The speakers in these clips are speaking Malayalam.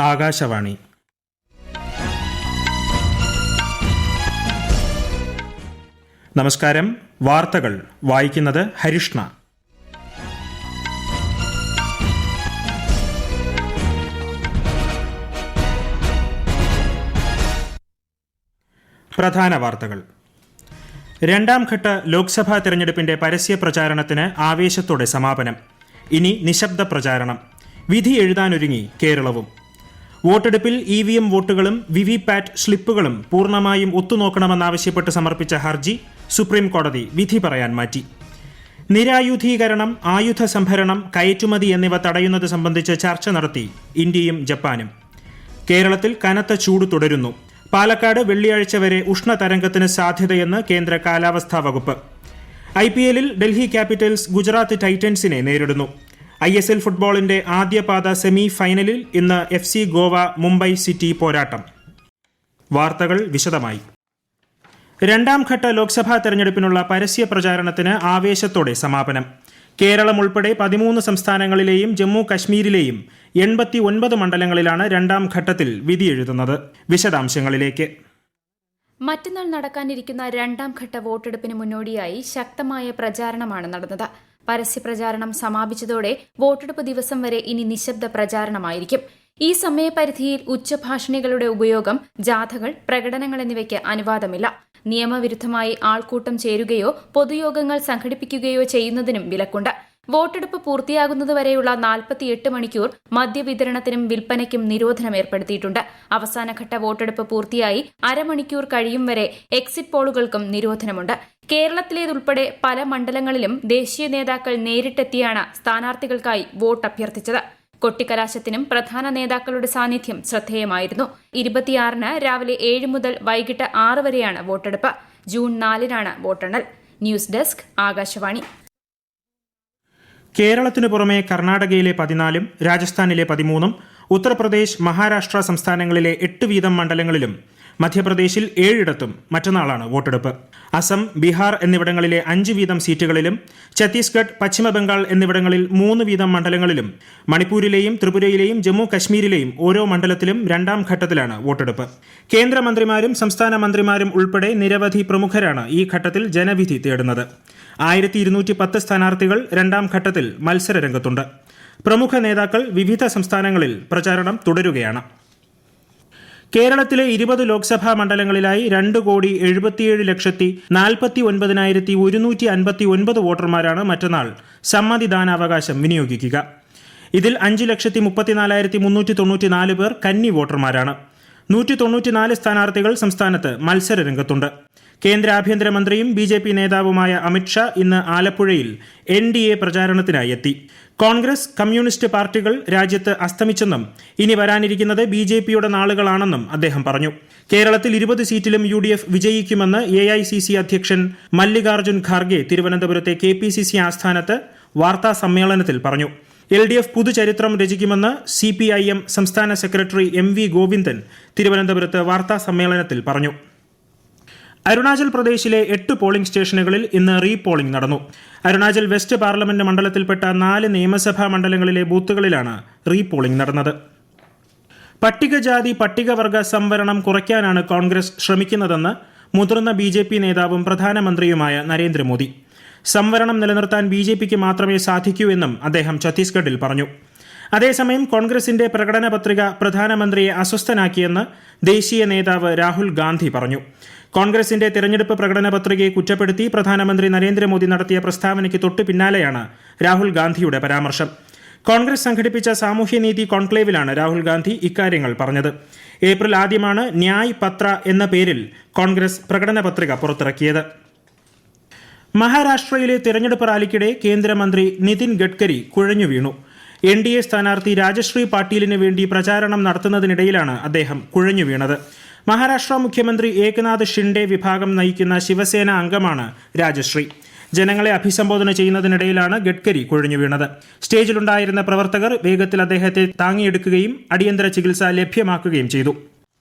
ആകാശവാണി. നമസ്കാരം. വാർത്തകൾ വായിക്കുന്നത് ഹരിഷ്ണ. പ്രധാന വാർത്തകൾ. രണ്ടാം ഘട്ട ലോക്സഭാ തെരഞ്ഞെടുപ്പിന്റെ പരസ്യ പ്രചാരണത്തിന് ആവേശത്തോടെ സമാപനം. ഇനി നിശബ്ദ പ്രചാരണം. വിധി എഴുതാനൊരുങ്ങി കേരളവും. വോട്ടെടുപ്പിൽ EVM വോട്ടുകളും വിവിപാറ്റ് സ്ലിപ്പുകളും പൂർണ്ണമായും ഒത്തുനോക്കണമെന്നാവശ്യപ്പെട്ട് സമർപ്പിച്ച ഹർജി സുപ്രീം കോടതി വിധി പറയാൻ മാറ്റി. നിരായുധീകരണം, ആയുധ സംഭരണം, കയറ്റുമതി എന്നിവ തടയുന്നത് സംബന്ധിച്ച് ചർച്ച നടത്തി ഇന്ത്യയും ജപ്പാനും. കേരളത്തിൽ കനത്ത ചൂട് തുടരുന്നു. പാലക്കാട് വെള്ളിയാഴ്ച വരെ ഉഷ്ണതരംഗത്തിന് സാധ്യതയെന്ന് കേന്ദ്ര കാലാവസ്ഥാ വകുപ്പ്. IPL-ൽ ഡൽഹി ക്യാപിറ്റൽസ് ഗുജറാത്ത് ടൈറ്റൻസിനെ നേരിടുന്നു. ISL ഫുട്ബോളിന്റെ ആദ്യപാദ സെമി ഫൈനലിൽ ഇന്ന് FC ഗോവ മുംബൈ സിറ്റി പോരാട്ടം. വാർത്തകൾ വിശദമായി. രണ്ടാം ഘട്ട ലോക്സഭാ തെരഞ്ഞെടുപ്പിനുള്ള പരസ്യ പ്രചാരണത്തിന് ആവേശത്തോടെ സമാപനം. കേരളം ഉൾപ്പെടെ 13 സംസ്ഥാനങ്ങളിലെയും ജമ്മു കശ്മീരിലെയും 89 മണ്ഡലങ്ങളിലാണ് രണ്ടാം ഘട്ടത്തിൽ വിധിയെഴുതുന്നത്. വിശദാംശങ്ങളിലേക്ക്. മറ്റന്നാൾ നടക്കാനിരിക്കുന്ന രണ്ടാം ഘട്ട വോട്ടെടുപ്പിന് മുന്നോടിയായി ശക്തമായ പ്രചാരണമാണ് നടന്നത്. പരസ്യപ്രചാരണം സമാപിച്ചതോടെ വോട്ടെടുപ്പ് ദിവസം വരെ ഇനി നിശബ്ദ പ്രചാരണമായിരിക്കും. ഈ സമയപരിധിയിൽ ഉച്ചഭാഷിണികളുടെ ഉപയോഗം, ജാഥകൾ, പ്രകടനങ്ങൾ എന്നിവയ്ക്ക് അനുവാദമില്ല. നിയമവിരുദ്ധമായി ആൾക്കൂട്ടം ചേരുകയോ പൊതുയോഗങ്ങൾ സംഘടിപ്പിക്കുകയോ ചെയ്യുന്നതിനും വിലക്കുണ്ട്. വോട്ടെടുപ്പ് പൂർത്തിയാകുന്നതുവരെയുള്ള 48 മണിക്കൂർ മദ്യവിതരണത്തിനും വിൽപ്പനയ്ക്കും നിരോധനം ഏർപ്പെടുത്തിയിട്ടുണ്ട്. അവസാനഘട്ട വോട്ടെടുപ്പ് പൂർത്തിയായി അരമണിക്കൂർ കഴിയും വരെ എക്സിറ്റ് പോളുകൾക്കും നിരോധനമുണ്ട്. കേരളത്തിലേതുൾപ്പെടെ പല മണ്ഡലങ്ങളിലും ദേശീയ നേതാക്കൾ നേരിട്ടെത്തിയാണ് സ്ഥാനാർത്ഥികൾക്കായി വോട്ട് അഭ്യർത്ഥിച്ചത്. കൊട്ടിക്കലാശത്തിനും പ്രധാന നേതാക്കളുടെ സാന്നിധ്യം ശ്രദ്ധേയമായിരുന്നു. 26-ന് രാവിലെ 7 മുതൽ വൈകിട്ട് 6 വരെയാണ് വോട്ടെടുപ്പ്. ജൂൺ 4-നാണ് വോട്ടെണ്ണൽ. News desk, Akashvani. കേരളത്തിനു പുറമെ കർണാടകയിലെ 14-ഉം രാജസ്ഥാനിലെ 13-ഉം ഉത്തർപ്രദേശ്, മഹാരാഷ്ട്ര സംസ്ഥാനങ്ങളിലെ 8 വീതം മണ്ഡലങ്ങളിലും മധ്യപ്രദേശിൽ 7ഇടത്തും മറ്റന്നാളാണ് വോട്ടെടുപ്പ്. അസം, ബീഹാർ എന്നിവിടങ്ങളിലെ 5 വീതം സീറ്റുകളിലും ഛത്തീസ്ഗഡ്, പശ്ചിമബംഗാൾ എന്നിവിടങ്ങളിൽ 3 വീതം മണ്ഡലങ്ങളിലും മണിപ്പൂരിലെയും ത്രിപുരയിലെയും ജമ്മു കശ്മീരിലെയും ഓരോ മണ്ഡലത്തിലും രണ്ടാം ഘട്ടത്തിലാണ് വോട്ടെടുപ്പ്. കേന്ദ്രമന്ത്രിമാരും സംസ്ഥാന മന്ത്രിമാരും ഉൾപ്പെടെ നിരവധി പ്രമുഖരാണ് ഈ ഘട്ടത്തിൽ ജനവിധി തേടുന്നത്. 1210 സ്ഥാനാർത്ഥികൾ രണ്ടാം ഘട്ടത്തിൽ മത്സരരംഗത്തുണ്ട്. പ്രമുഖ നേതാക്കൾ വിവിധ സംസ്ഥാനങ്ങളിൽ പ്രചാരണം തുടരുകയാണ്. കേരളത്തിലെ 20 ലോക്സഭാ മണ്ഡലങ്ങളിലായി 2,77,49,159 വോട്ടർമാരാണ് മറ്റന്നാൾ സമ്മതിദാനാവകാശം വിനിയോഗിക്കുക. ഇതിൽ 5,34,394 പേർ കന്നി വോട്ടർമാരാണ്. 194 സ്ഥാനാർത്ഥികൾ സംസ്ഥാനത്ത് മത്സരരംഗത്തുണ്ട്. കേന്ദ്ര ആഭ്യന്തരമന്ത്രിയും BJP നേതാവുമായ അമിത്ഷാ ഇന്ന് ആലപ്പുഴയിൽ NDA പ്രചാരണത്തിനായി എത്തി. കോൺഗ്രസ്, കമ്മ്യൂണിസ്റ്റ് പാർട്ടികൾ രാജ്യത്ത് അസ്തമിച്ചെന്നും ഇനി വരാനിരിക്കുന്നത് BJPയുടെ നാളുകളാണെന്നും അദ്ദേഹം പറഞ്ഞു. കേരളത്തിൽ 20 സീറ്റിലും UDF വിജയിക്കുമെന്ന് AICC അധ്യക്ഷൻ മല്ലികാർജ്ജുൻ ഖാർഗെ തിരുവനന്തപുരത്തെ KPCC ആസ്ഥാനത്ത് വാർത്താ സമ്മേളനത്തിൽ പറഞ്ഞു. LDF പുതുചരിത്രം രചിക്കുമെന്ന് CPIM സംസ്ഥാന സെക്രട്ടറി MV ഗോവിന്ദൻ തിരുവനന്തപുരത്ത് വാർത്താ സമ്മേളനത്തിൽ പറഞ്ഞു. അരുണാചൽ പ്രദേശിലെ 8 പോളിംഗ് സ്റ്റേഷനുകളിൽ ഇന്ന് റീപോളിംഗ് നടന്നു. അരുണാചൽ വെസ്റ്റ് പാർലമെന്റ് മണ്ഡലത്തിൽപ്പെട്ട 4 നിയമസഭാ മണ്ഡലങ്ങളിലെ ബൂത്തുകളിലാണ് റീപോളിംഗ് നടന്നത്. പട്ടികജാതി പട്ടികവർഗ സംവരണം കുറയ്ക്കാനാണ് കോൺഗ്രസ് ശ്രമിക്കുന്നതെന്ന് മുതിർന്ന BJP നേതാവും പ്രധാനമന്ത്രിയുമായ നരേന്ദ്രമോദി. സംവരണം നിലനിർത്താൻ BJPക്ക് മാത്രമേ സാധിക്കൂ എന്നും അദ്ദേഹം ഛത്തീസ്ഗഡിൽ പറഞ്ഞു. അതേസമയം കോൺഗ്രസിന്റെ പ്രകടന പത്രിക പ്രധാനമന്ത്രിയെ അസ്വസ്ഥനാക്കിയെന്ന് ദേശീയ നേതാവ് രാഹുൽ ഗാന്ധി പറഞ്ഞു. കോൺഗ്രസിന്റെ തെരഞ്ഞെടുപ്പ് പ്രകടന പത്രികയെ കുറ്റപ്പെടുത്തി പ്രധാനമന്ത്രി നരേന്ദ്രമോദി നടത്തിയ പ്രസ്താവനയ്ക്ക് തൊട്ടു പിന്നാലെയാണ് രാഹുൽ ഗാന്ധിയുടെ പരാമർശം. കോൺഗ്രസ് സംഘടിപ്പിച്ച സാമൂഹ്യനീതി കോൺക്ലേവിലാണ് രാഹുൽ ഗാന്ധി ഇക്കാര്യങ്ങൾ പറഞ്ഞത്. ഏപ്രിൽ ആദ്യമാണ് ന്യായ് പത്ര എന്ന പേരിൽ കോൺഗ്രസ് പ്രകടന പത്രിക പുറത്തിറക്കിയത്. മഹാരാഷ്ട്രയിലെ തെരഞ്ഞെടുപ്പ് റാലിക്കിടെ കേന്ദ്രമന്ത്രി നിതിൻ ഗഡ്കരി കുഴഞ്ഞു വീണു. NDA സ്ഥാനാർത്ഥി രാജശ്രീ പാട്ടീലിന് വേണ്ടി പ്രചാരണം നടത്തുന്നതിനിടയിലാണ് അദ്ദേഹം കുഴഞ്ഞു വീണത്. മഹാരാഷ്ട്ര മുഖ്യമന്ത്രി ഏകനാഥ് ഷിൻഡെ വിഭാഗം നയിക്കുന്ന ശിവസേന അംഗമാണ് രാജശ്രീ. ജനങ്ങളെ അഭിസംബോധന ചെയ്യുന്നതിനിടയിലാണ് ഗഡ്കരി കുഴഞ്ഞു വീണത്. സ്റ്റേജിലുണ്ടായിരുന്ന പ്രവർത്തകർ വേഗത്തിൽ അദ്ദേഹത്തെ താങ്ങിയെടുക്കുകയും അടിയന്തര ചികിത്സ ലഭ്യമാക്കുകയും ചെയ്തു.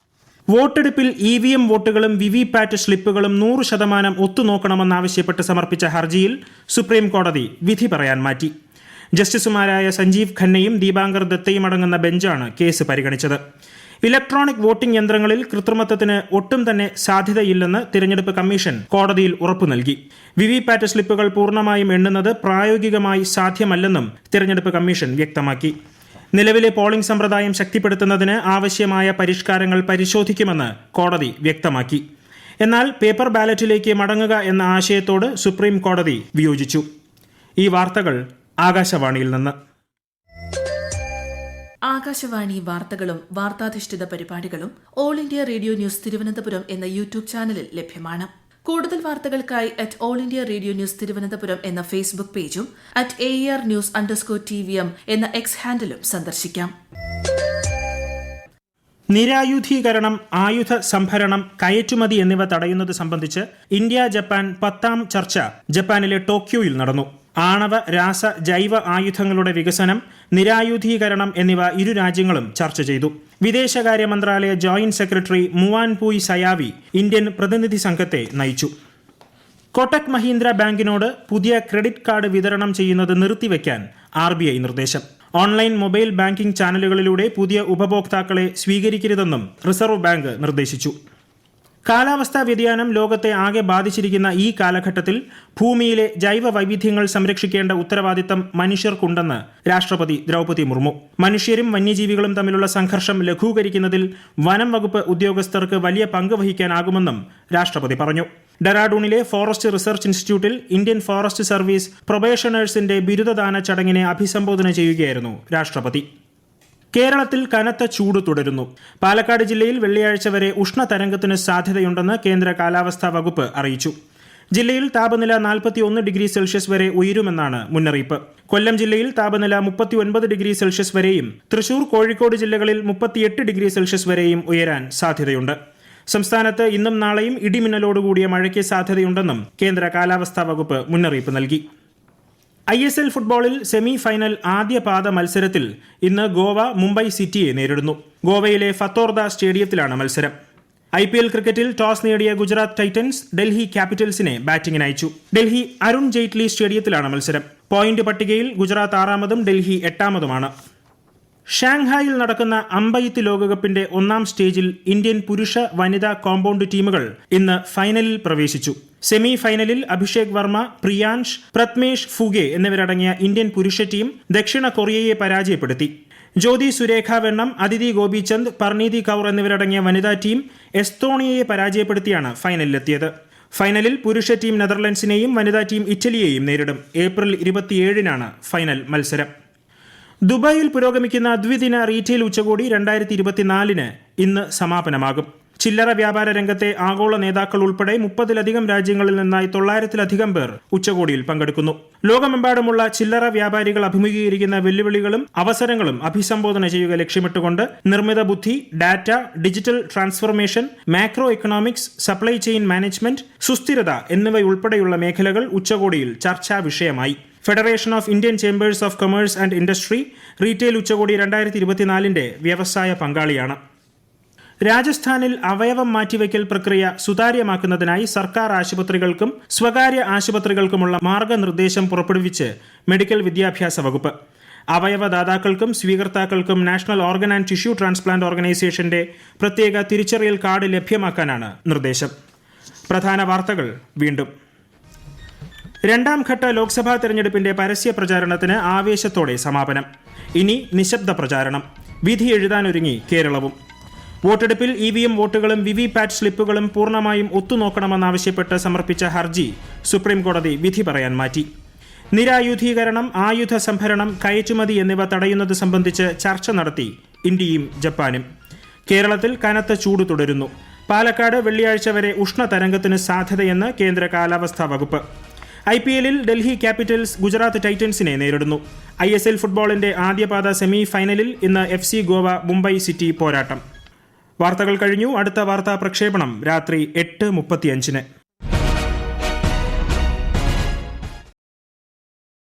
വോട്ടെടുപ്പിൽ EVM വോട്ടുകളും വിവിപാറ്റ് സ്ലിപ്പുകളും 100% ഒത്തുനോക്കണമെന്നാവശ്യപ്പെട്ട് സമർപ്പിച്ച ഹർജിയിൽ സുപ്രീം കോടതി വിധി പറയാൻ മാറ്റി. ജസ്റ്റിസുമാരായ സഞ്ജീവ് ഖന്നയും ദീപാങ്കർ ദത്തയും അടങ്ങുന്ന ബെഞ്ചാണ് കേസ് പരിഗണിച്ചത്. ഇലക്ട്രോണിക് വോട്ടിംഗ് യന്ത്രങ്ങളിൽ കൃത്രിമത്വത്തിന് ഒട്ടും തന്നെ സാധ്യതയില്ലെന്ന് തിരഞ്ഞെടുപ്പ് കമ്മീഷൻ കോടതിയിൽ ഉറപ്പു നൽകി. വിവിപാറ്റ് സ്ലിപ്പുകൾ പൂർണ്ണമായും എണ്ണുന്നത് പ്രായോഗികമായി സാധ്യമല്ലെന്നും തിരഞ്ഞെടുപ്പ് കമ്മീഷൻ വ്യക്തമാക്കി. നിലവിലെ പോളിംഗ് സമ്പ്രദായം ശക്തിപ്പെടുത്തുന്നതിന് ആവശ്യമായ പരിഷ്കാരങ്ങൾ പരിശോധിക്കുമെന്ന് കോടതി വ്യക്തമാക്കി. എന്നാൽ പേപ്പർ ബാലറ്റിലേക്ക് മടങ്ങുക എന്ന ആശയത്തോട് സുപ്രീം കോടതി വിയോജിച്ചു. ഈ വാർത്തകൾ ആകാശവാണിയിൽ നിന്ന്. ആകാശവാണി വാർത്തകളും വാർത്താധിഷ്ഠിത പരിപാടികളും all India radio news Thiruvananthapuram എന്ന യൂട്യൂബ് ചാനലിൽ ലഭ്യമാണ്. കൂടുതൽ വാർത്തകൾക്കായി @all India radio news Thiruvananthapuram എന്ന ഫേസ്ബുക്ക് പേജും @AER_News_TVM എന്ന എക്സ് ഹാൻഡിലും സന്ദർശിക്കാം. നിരായുധീകരണം, ആയുധ സംഭരണം, കയറ്റുമതി എന്നിവ തടയുന്നത് സംബന്ധിച്ച് ഇന്ത്യ ജപ്പാൻ 10ാം ചർച്ച ജപ്പാനിലെ ടോക്യോയിൽ നടന്നു. ആണവ, രാസ, ജൈവ ആയുധങ്ങളുടെ വികസനം, നിരായുധീകരണം എന്നിവ ഇരു രാജ്യങ്ങളും ചർച്ച ചെയ്തു. വിദേശകാര്യ മന്ത്രാലയ ജോയിന്റ് സെക്രട്ടറി മുവാൻപൂയ് സയാവി ഇന്ത്യൻ പ്രതിനിധി സംഘത്തെ നയിച്ചു. കോട്ടക് മഹീന്ദ്ര ബാങ്കിനോട് പുതിയ ക്രെഡിറ്റ് കാർഡ് വിതരണം ചെയ്യുന്നത് നിർത്തിവെക്കാൻ RBI നിർദ്ദേശം. ഓൺലൈൻ മൊബൈൽ ബാങ്കിംഗ് ചാനലുകളിലൂടെ പുതിയ ഉപഭോക്താക്കളെ സ്വീകരിക്കരുതെന്നും റിസർവ് ബാങ്ക് നിർദ്ദേശിച്ചു. കാലാവസ്ഥാ വ്യതിയാനം ലോകത്തെ ആകെ ബാധിച്ചിരിക്കുന്ന ഈ കാലഘട്ടത്തിൽ ഭൂമിയിലെ ജൈവ വൈവിധ്യങ്ങൾ സംരക്ഷിക്കേണ്ട ഉത്തരവാദിത്തം മനുഷ്യർക്കുണ്ടെന്ന് രാഷ്ട്രപതി ദ്രൗപദി മുർമു. മനുഷ്യരും വന്യജീവികളും തമ്മിലുള്ള സംഘർഷം ലഘൂകരിക്കുന്നതിൽ വനം വകുപ്പ് ഉദ്യോഗസ്ഥർക്ക് വലിയ പങ്ക് വഹിക്കാനാകുമെന്നും രാഷ്ട്രപതി പറഞ്ഞു. ഡെറാഡൂണിലെ ഫോറസ്റ്റ് റിസർച്ച് ഇൻസ്റ്റിറ്റ്യൂട്ടിൽ ഇന്ത്യൻ ഫോറസ്റ്റ് സർവീസ് പ്രൊബേഷണേഴ്സിന്റെ ബിരുദദാന ചടങ്ങിനെ അഭിസംബോധന ചെയ്യുകയായിരുന്നു രാഷ്ട്രപതി. കേരളത്തിൽ കനത്ത ചൂട് തുടരുന്നു. പാലക്കാട് ജില്ലയിൽ വെള്ളിയാഴ്ച വരെ ഉഷ്ണതരംഗത്തിന് സാധ്യതയുണ്ടെന്ന് കേന്ദ്ര കാലാവസ്ഥാ വകുപ്പ് അറിയിച്ചു. ജില്ലയിൽ താപനില 41 ഡിഗ്രി സെൽഷ്യസ് വരെ ഉയരുമെന്നാണ് മുന്നറിയിപ്പ്. കൊല്ലം ജില്ലയിൽ താപനില 39 ഡിഗ്രി സെൽഷ്യസ് വരെയും തൃശൂർ, കോഴിക്കോട് ജില്ലകളിൽ 38 ഡിഗ്രി സെൽഷ്യസ് വരെയും ഉയരാൻ സാധ്യതയുണ്ട്. സംസ്ഥാനത്ത് ഇന്നും നാളെയും ഇടിമിന്നലോടുകൂടിയ മഴയ്ക്ക് സാധ്യതയുണ്ടെന്നും കേന്ദ്ര കാലാവസ്ഥാ വകുപ്പ് മുന്നറിയിപ്പ് നൽകി. ISL ഫുട്ബോളിൽ സെമി ഫൈനൽ ആദ്യ പാദ മത്സരത്തിൽ ഇന്ന് ഗോവ മുംബൈ സിറ്റിയെ നേരിടുന്നു. ഗോവയിലെ ഫത്തോർദ സ്റ്റേഡിയത്തിലാണ് മത്സരം. IPL ക്രിക്കറ്റിൽ ടോസ് നേടിയ ഗുജറാത്ത് ടൈറ്റൻസ് ഡൽഹി ക്യാപിറ്റൽസിനെ ബാറ്റിംഗിന് അയച്ചു. ഡൽഹി അരുൺ ജെയ്റ്റ്ലി സ്റ്റേഡിയത്തിലാണ് മത്സരം. പോയിന്റ് പട്ടികയിൽ ഗുജറാത്ത് 6-മതും ഡൽഹി 8-മതുമാണ്. ഷാങ്ഹായിൽ നടക്കുന്ന അമ്പെയ്ത്ത് ലോകകപ്പിന്റെ 1ാം സ്റ്റേജിൽ ഇന്ത്യൻ പുരുഷ, വനിതാ കോമ്പൌണ്ട് ടീമുകൾ ഇന്ന് ഫൈനലിൽ പ്രവേശിച്ചു. സെമി ഫൈനലിൽ അഭിഷേക് വർമ്മ, പ്രിയാൻഷ്, പ്രത്മേഷ് ഫുഗെ എന്നിവരടങ്ങിയ ഇന്ത്യൻ പുരുഷ ടീം ദക്ഷിണ കൊറിയയെ പരാജയപ്പെടുത്തി. ജ്യോതി സുരേഖ വെണ്ണം, അദിതി ഗോപിചന്ദ്, പർണീതി കൌർ എന്നിവരടങ്ങിയ വനിതാ ടീം എസ്തോണിയയെ പരാജയപ്പെടുത്തിയാണ് ഫൈനലിലെത്തിയത്. ഫൈനലിൽ പുരുഷ ടീം നെതർലൻഡ്സിനെയും വനിതാ ടീം ഇറ്റലിയെയും നേരിടും. ഏപ്രിൽ 27-നാണ് ഫൈനൽ മത്സരം. ദുബായിൽ പുരോഗമിക്കുന്ന ദ്വിദിന റീറ്റെയിൽ ഉച്ചകോടി 2024 ഇന്ന് സമാപനമാകും. ചില്ലറ വ്യാപാര രംഗത്തെ ആഗോള നേതാക്കൾ ഉൾപ്പെടെ 30-ലധികം രാജ്യങ്ങളിൽ നിന്നായി 900-ലധികം പേർ ഉച്ചകോടിയിൽ പങ്കെടുക്കുന്നു. ലോകമെമ്പാടുമുള്ള ചില്ലറ വ്യാപാരികൾ അഭിമുഖീകരിക്കുന്ന വെല്ലുവിളികളും അവസരങ്ങളും അഭിസംബോധന ചെയ്യുക ലക്ഷ്യമിട്ടുകൊണ്ട് നിർമ്മിത ബുദ്ധി, data, digital transformation, macro economics, supply chain management, സുസ്ഥിരത എന്നിവയുൾപ്പെടെയുള്ള മേഖലകൾ ഉച്ചകോടിയിൽ ചർച്ചാ വിഷയമായി. Federation of Indian chambers of commerce and industry retail ഉച്ചകോടി 2024 വ്യവസായ പങ്കാളിയാണ്. രാജസ്ഥാനിൽ അവയവം മാറ്റിവയ്ക്കൽ പ്രക്രിയ സുതാര്യമാക്കുന്നതിനായി സർക്കാർ ആശുപത്രികൾക്കും സ്വകാര്യ ആശുപത്രികൾക്കുമുള്ള മാർഗനിർദ്ദേശം പുറപ്പെടുവിച്ച് മെഡിക്കൽ വിദ്യാഭ്യാസ വകുപ്പ്. അവയവദാതാക്കൾക്കും സ്വീകർത്താക്കൾക്കും national organ and tissue transplant ഓർഗനൈസേഷന്റെ പ്രത്യേക തിരിച്ചറിയൽ കാർഡ് ലഭ്യമാക്കാനാണ് നിർദ്ദേശം. പ്രധാന വാർത്തകൾ വീണ്ടും. 2ാം ഘട്ട ലോക്സഭാ തെരഞ്ഞെടുപ്പിന്റെ പരസ്യ പ്രചാരണത്തിന് ആവേശത്തോടെ സമാപനം. ഇനി നിശബ്ദ പ്രചാരണം. വിധി എഴുതാനൊരുങ്ങി കേരളവും. വോട്ടെടുപ്പിൽ EVM വോട്ടുകളും വിവിപാറ്റ് സ്ലിപ്പുകളും പൂർണ്ണമായും ഒത്തുനോക്കണമെന്നാവശ്യപ്പെട്ട് സമർപ്പിച്ച ഹർജി സുപ്രീംകോടതി വിധി പറയാൻ മാറ്റി. നിരായുധീകരണം, ആയുധ സംഭരണം, കയറ്റുമതി എന്നിവ തടയുന്നത് സംബന്ധിച്ച് ചർച്ച നടത്തി ഇന്ത്യയും ജപ്പാനും. കേരളത്തിൽ കനത്ത ചൂട് തുടരുന്നു. പാലക്കാട് വെള്ളിയാഴ്ച വരെ ഉഷ്ണതരംഗത്തിന് സാധ്യതയെന്ന് കേന്ദ്ര കാലാവസ്ഥാ വകുപ്പ്. IPLൽ ഡൽഹി ക്യാപിറ്റൽസ് ഗുജറാത്ത് ടൈറ്റൻസിനെ നേരിടുന്നു. ISL ഫുട്ബോളിന്റെ ആദ്യപാദ സെമി ഫൈനലിൽ ഇന്ന് FC ഗോവ മുംബൈ സിറ്റി പോരാട്ടം. വാർത്തകൾ കഴിഞ്ഞു. അടുത്ത വാർത്താ പ്രക്ഷേപണം രാത്രി 8:35.